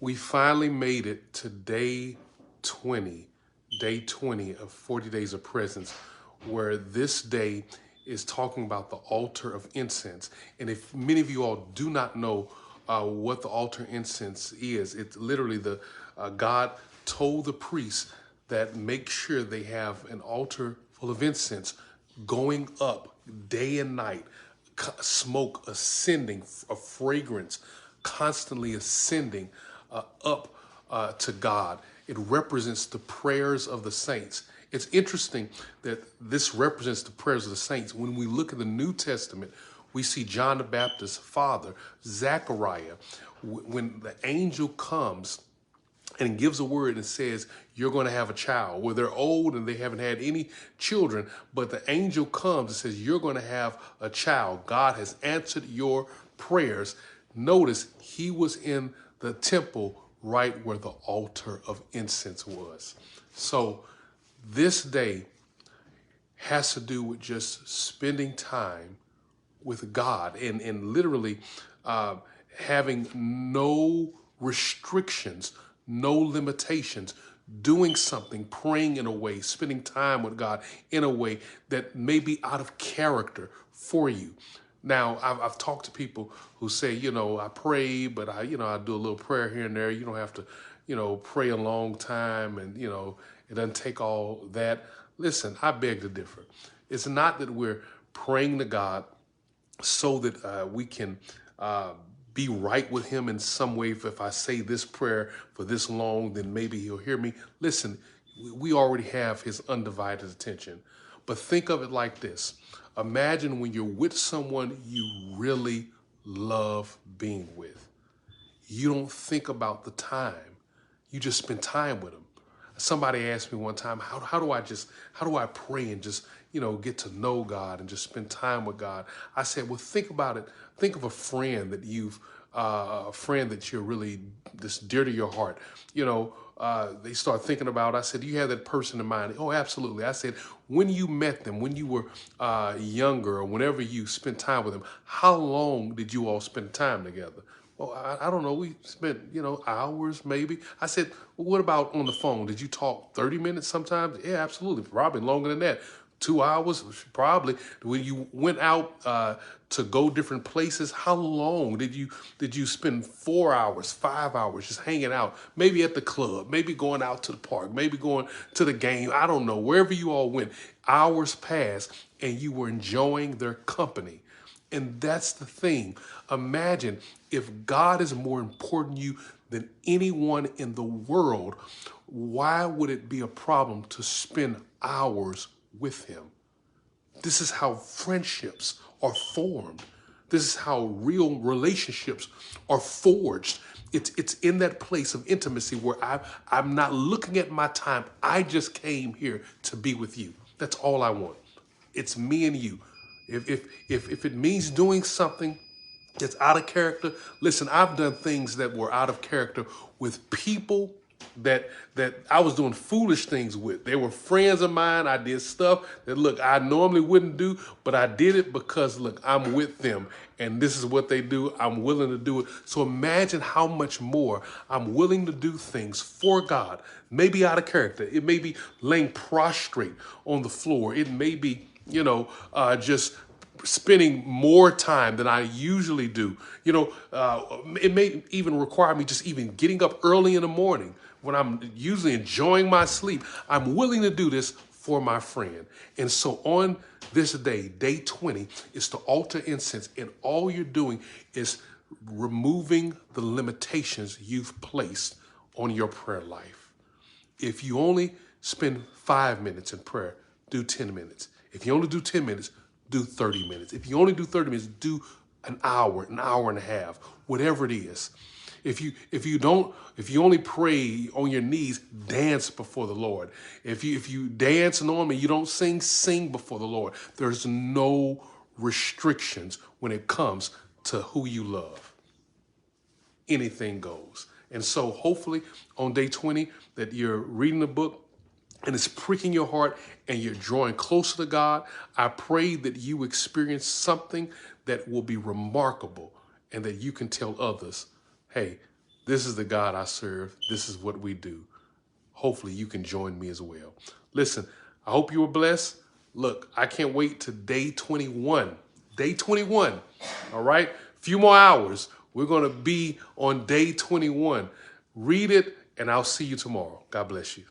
We finally made it to day 20 of 40 Days of Presence, where this day is talking about the altar of incense. And if many of you all do not know what the altar incense is, it's literally God told the priests that make sure they have an altar full of incense going up day and night, smoke ascending, a fragrance constantly ascending up to God. It represents the prayers of the saints. It's interesting that this represents the prayers of the saints. When we look at the New Testament, we see John the Baptist's father, Zechariah, when the angel comes and gives a word and says, you're going to have a child. Well, they're old and they haven't had any children, but the angel comes and says, you're going to have a child. God has answered your prayers. Notice he was in the temple right where the altar of incense was. So this day has to do with just spending time with God and literally having no restrictions, no limitations, doing something, praying in a way, spending time with God in a way that may be out of character for you. Now, I've talked to people who say, I pray, but I do a little prayer here and there. You don't have to, pray a long time and, it doesn't take all that. Listen, I beg to differ. It's not that we're praying to God so that we can be right with him in some way. If I say this prayer for this long, then maybe he'll hear me. Listen, we already have his undivided attention. But think of it like this. Imagine when you're with someone you really love being with. You don't think about the time. You just spend time with them. Somebody asked me one time, how do I pray and just, get to know God and just spend time with God? I said, well, think about it. Think of a friend that you're really just dear to your heart. They start thinking about, I said, do you have that person in mind? Oh, absolutely. I said, when you met them, when you were younger or whenever you spent time with them, how long did you all spend time together? Well, I don't know. We spent, hours maybe. I said, well, what about on the phone? Did you talk 30 minutes sometimes? Yeah, absolutely. Probably longer than that. 2 hours, probably. When you went out to go different places, how long did you spend? 4 hours, 5 hours just hanging out? Maybe at the club, maybe going out to the park, maybe going to the game. I don't know. Wherever you all went, hours passed and you were enjoying their company. And that's the thing. Imagine if God is more important to you than anyone in the world, why would it be a problem to spend hours with him? This is how friendships are formed. This is how real relationships are forged. It's in that place of intimacy where I'm not looking at my time. I just came here to be with you. That's all I want. It's me and you. If it means doing something that's out of character, listen, I've done things that were out of character with people that I was doing foolish things with. They were friends of mine. I did stuff that, look, I normally wouldn't do, but I did it because, look, I'm with them and this is what they do. I'm willing to do it. So imagine how much more I'm willing to do things for God, maybe out of character. It may be laying prostrate on the floor. It may be, just spending more time than I usually do. It may even require me just even getting up early in the morning when I'm usually enjoying my sleep. I'm willing to do this for my friend. And so on this day, day 20, is to altar incense. And all you're doing is removing the limitations you've placed on your prayer life. If you only spend 5 minutes in prayer, do 10 minutes. If you only do 10 minutes, do 30 minutes. If you only do 30 minutes, do an hour and a half, whatever it is. If you only pray on your knees, dance before the Lord. If you dance normally, you don't sing before the Lord. There's no restrictions when it comes to who you love. Anything goes. And so hopefully on day 20 that you're reading the book and it's pricking your heart and you're drawing closer to God. I pray that you experience something that will be remarkable and that you can tell others, hey, This is the God I serve. This is what we do. Hopefully you can join me as well. Listen, I hope you were blessed. Look, I can't wait to day 21. Day 21. All right? Few more hours. We're going to be on day 21. Read it, and I'll see you tomorrow. God bless you.